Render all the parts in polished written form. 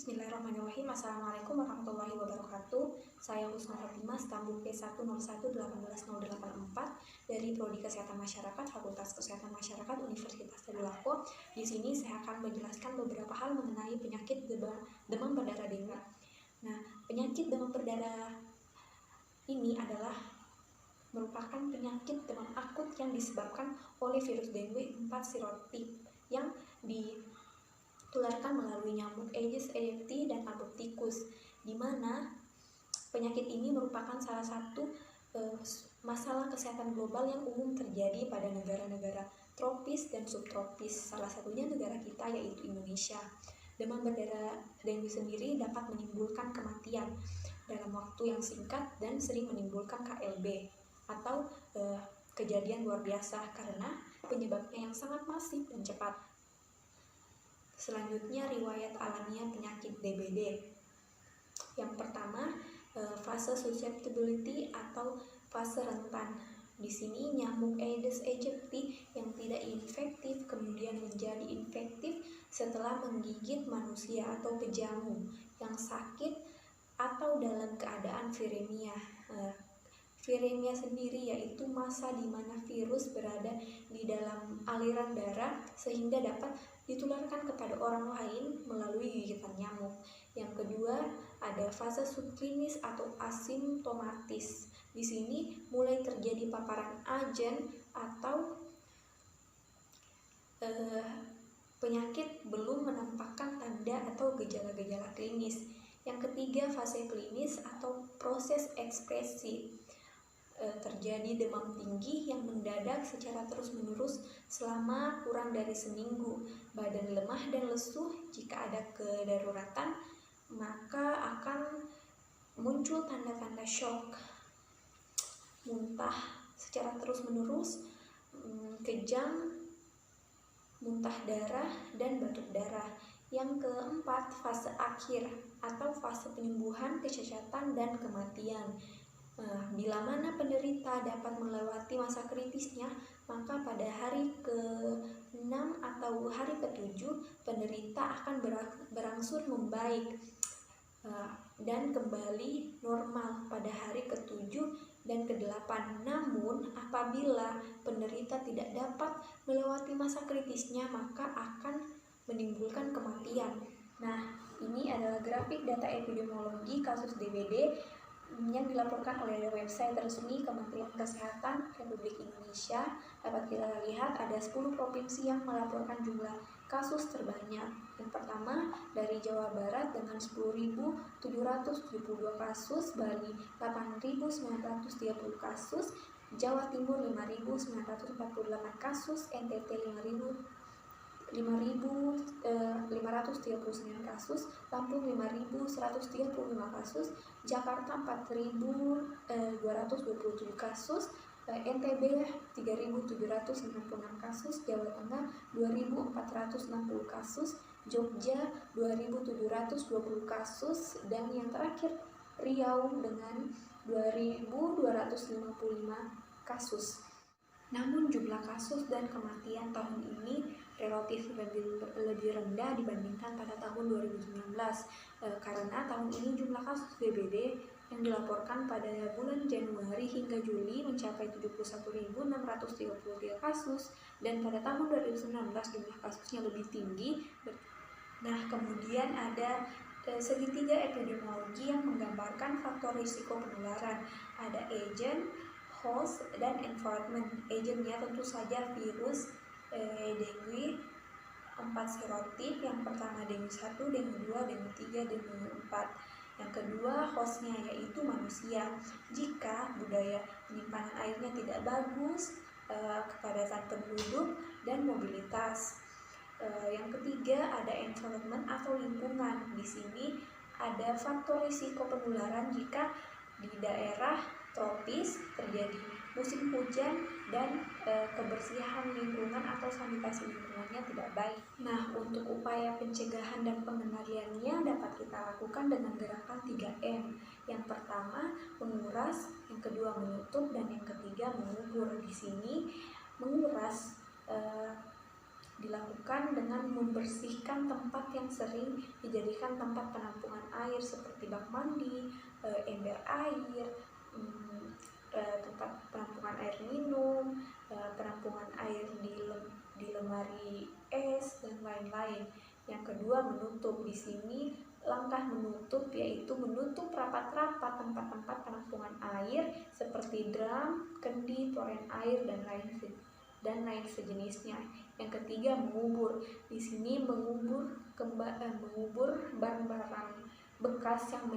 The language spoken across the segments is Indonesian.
Bismillahirrahmanirrahim. Assalamualaikum warahmatullahi wabarakatuh. Saya Husna Fatimah, stambuk P101180884 dari Prodi Kesehatan Masyarakat, Fakultas Kesehatan Masyarakat, Universitas Tadulako. Di sini saya akan menjelaskan beberapa hal mengenai penyakit demam berdarah dengue. Nah, penyakit demam berdarah ini merupakan penyakit demam akut yang disebabkan oleh virus dengue 4 serotip yang ditularkan melalui nyamuk Aedes aegypti dan amuk tikus, di mana penyakit ini merupakan salah satu masalah kesehatan global yang umum terjadi pada negara-negara tropis dan subtropis. Salah satunya negara kita, yaitu Indonesia. Demam berdarah dengue sendiri dapat menimbulkan kematian dalam waktu yang singkat dan sering menimbulkan KLB atau kejadian luar biasa karena penyebabnya yang sangat masif dan cepat. Selanjutnya, riwayat alamiah penyakit DBD. Yang pertama, fase susceptibility atau fase rentan. Di sini nyamuk Aedes aegypti yang tidak infektif kemudian menjadi infektif setelah menggigit manusia atau pejamu yang sakit atau dalam keadaan viremia. Viremia sendiri yaitu masa di mana virus berada di dalam aliran darah sehingga dapat ditularkan kepada orang lain melalui gigitan nyamuk. Yang kedua, ada fase subklinis atau asimptomatis. Di sini mulai terjadi paparan agen atau penyakit belum menampakkan tanda atau gejala-gejala klinis. Yang ketiga, fase klinis atau proses ekspresi. Terjadi demam tinggi yang mendadak secara terus-menerus selama kurang dari seminggu, badan lemah dan lesuh. Jika ada kedaruratan, maka akan muncul tanda-tanda shock, muntah secara terus-menerus, kejang, muntah darah, dan batuk darah. Yang keempat, fase akhir atau fase penyembuhan, kecacatan, dan kematian. Bila mana penderita dapat melewati masa kritisnya, maka pada hari ke-6 atau hari ke-7 penderita akan berangsur membaik dan kembali normal pada hari ke-7 dan ke-8. Namun apabila penderita tidak dapat melewati masa kritisnya, maka akan menimbulkan kematian. Nah, ini adalah grafik data epidemiologi kasus DBD yang dilaporkan oleh website resmi Kementerian Kesehatan Republik Indonesia. Dapat kita lihat ada 10 provinsi yang melaporkan jumlah kasus terbanyak. Yang pertama dari Jawa Barat dengan 10.772 kasus, Bali 8.930 kasus, Jawa Timur 5.948 kasus, NTT 5.539 kasus, Lampung 5.135 kasus, Jakarta 4.227 kasus, NTB 3.796 kasus, Jawa Tengah 2.460 kasus, Jogja 2.720 kasus, dan yang terakhir Riau dengan 2.255 kasus. Namun jumlah kasus dan kematian tahun ini relatif lebih rendah dibandingkan pada tahun 2019 karena tahun ini jumlah kasus DBD yang dilaporkan pada bulan Januari hingga Juli mencapai 71.633 kasus, dan pada tahun 2019 jumlah kasusnya lebih tinggi. Nah, kemudian ada segitiga epidemiologi yang menggambarkan faktor risiko penularan. Ada agent, host, dan environment. Agentnya tentu saja virus dengue 4 serotip. Yang pertama dengue 1, dengue 2, dengue 3, dengue 4. Yang kedua hostnya yaitu manusia. Jika budaya penyimpanan airnya tidak bagus, kepadatan penduduk, dan mobilitas. Yang ketiga ada environment atau lingkungan. Di sini ada faktor risiko penularan jika di daerah tropis terjadi musim hujan dan kebersihan lingkungan atau sanitasi lingkungannya tidak baik. Nah, untuk upaya pencegahan dan pengendaliannya dapat kita lakukan dengan gerakan 3M. Yang pertama menguras, yang kedua menutup, dan yang ketiga mengubur. Di sini menguras dilakukan dengan membersihkan tempat yang sering dijadikan tempat penampungan air seperti bak mandi, ember air, tempat penampungan air minum, penampungan air di lemari es, dan lain-lain. Yang kedua, menutup. Di sini langkah menutup yaitu menutup rapat-rapat tempat-tempat penampungan air seperti drum, kendi, toren air, dan lain sejenisnya. Yang ketiga, mengubur. Di sini mengubur barang-barang bekas yang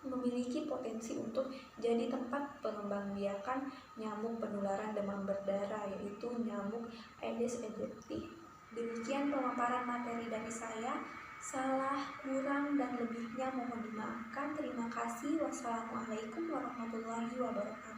memiliki potensi untuk jadi tempat pengembangbiakan nyamuk penularan demam berdarah, yaitu nyamuk Aedes aegypti. Demikian pemaparan materi dari saya. Salah, kurang, dan lebihnya mohon dimaafkan. Terima kasih. Wassalamualaikum warahmatullahi wabarakatuh.